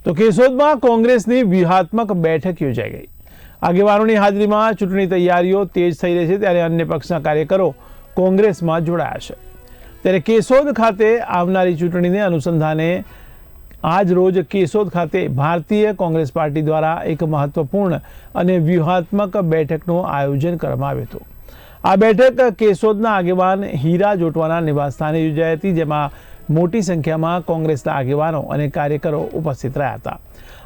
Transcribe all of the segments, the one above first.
તો કેશોદમાં કોંગ્રેસની વ્યૂહાત્મક બેઠક યોજાઈ ગઈ। આગેવાનોની હાજરીમાં ચૂંટણી તૈયારીઓ તેજ થઈ રહી છે, ત્યારે અન્ય પક્ષના કાર્યકરો કોંગ્રેસમાં જોડાયા છે। ત્યારે કેશોદ ખાતે આવનારી ચૂંટણીને અનુસંધાને આજ રોજ કેશોદ ખાતે ભારતીય કોંગ્રેસ પાર્ટી દ્વારા એક મહત્વપૂર્ણ અને વ્યૂહાત્મક બેઠકનું આયોજન કરવામાં આવ્યું હતું। આ બેઠક કેશોદના આગેવાન હીરા જોટવાના નિવાસસ્થાને યોજાઈ હતી, જેમાં મોટી સંખ્યામાં કોંગ્રેસના આગેવાનો અને કાર્યકરો ઉપસ્થિત રહ્યા હતા।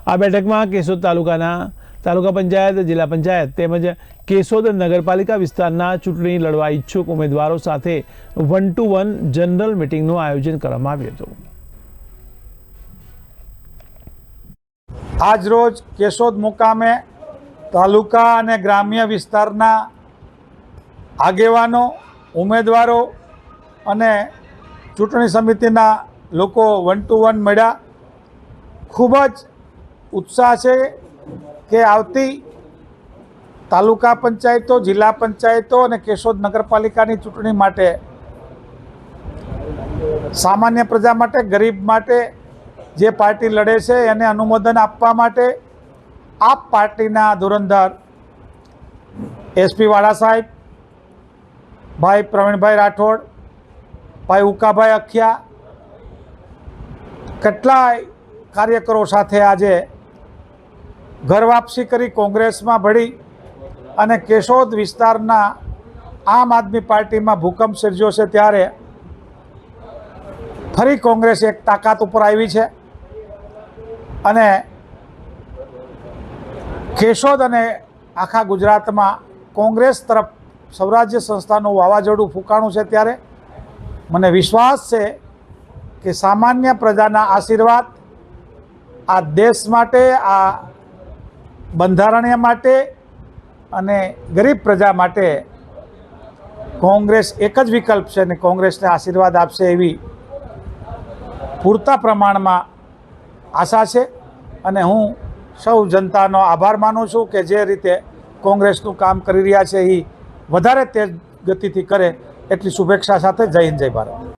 આ બેઠકમાં કેશોદ તાલુકા પંચાયત, જિલ્લા પંચાયત તેમજ કેશોદ નગરપાલિકા વિસ્તારના ચૂંટણી લડવા ઈચ્છુક ઉમેદવારો સાથે 1-to-1 જનરલ મીટિંગનું આયોજન કરવામાં આવ્યું હતું। આજ રોજ કેશોદ મુકામે તાલુકા અને ગ્રામ્ય વિસ્તારના આગેવાનો, ઉમેદવારો અને ચૂંટણી સમિતિના લોકો 1-to-1 મળ્યા। ખૂબ જ ઉત્સાહ છે કે આવતી તાલુકા પંચાયતો, જિલ્લા પંચાયતો અને કેશોદ નગરપાલિકાની ચૂંટણી માટે સામાન્ય પ્રજા માટે, ગરીબ માટે જે પાર્ટી લડે છે એને અનુમોદન આપવા માટે આપ પાર્ટીના ધુરંધર એસપી વાળા સાહેબ, ભાઈ પ્રવીણભાઈ રાઠોડ, ભાઈ ઉકાભાઈ અખિયા, કેટલાય કાર્યકરો સાથે આજે ઘર વાપસી કરી કોંગ્રેસમાં ભળી અને કેશોદ વિસ્તારના આમ આદમી પાર્ટીમાં ભૂકંપ સર્જ્યો છે, ત્યારે ફરી કોંગ્રેસ એક તાકાત ઉપર આવી છે અને કેશોદ અને આખા ગુજરાતમાં કોંગ્રેસ તરફ સ્વરાજ્ય સંસ્થાનું વાવાઝોડું ફૂંકાણું છે। ત્યારે મને વિશ્વાસ છે કે સામાન્ય પ્રજાના આશીર્વાદ આ દેશ માટે, આ બંધારણીય માટે અને ગરીબ પ્રજા માટે કોંગ્રેસ એક જ વિકલ્પ છે અને કોંગ્રેસને આશીર્વાદ આપશે એવી પૂરતા પ્રમાણમાં આશા છે। અને હું સૌ જનતાનો આભાર માનું છું કે જે રીતે કોંગ્રેસનું કામ કરી રહ્યા છે એ વધારે તેજ ગતિથી કરે, એટલી શુભેચ્છા સાથે જય હિન્દ, જય ભારત।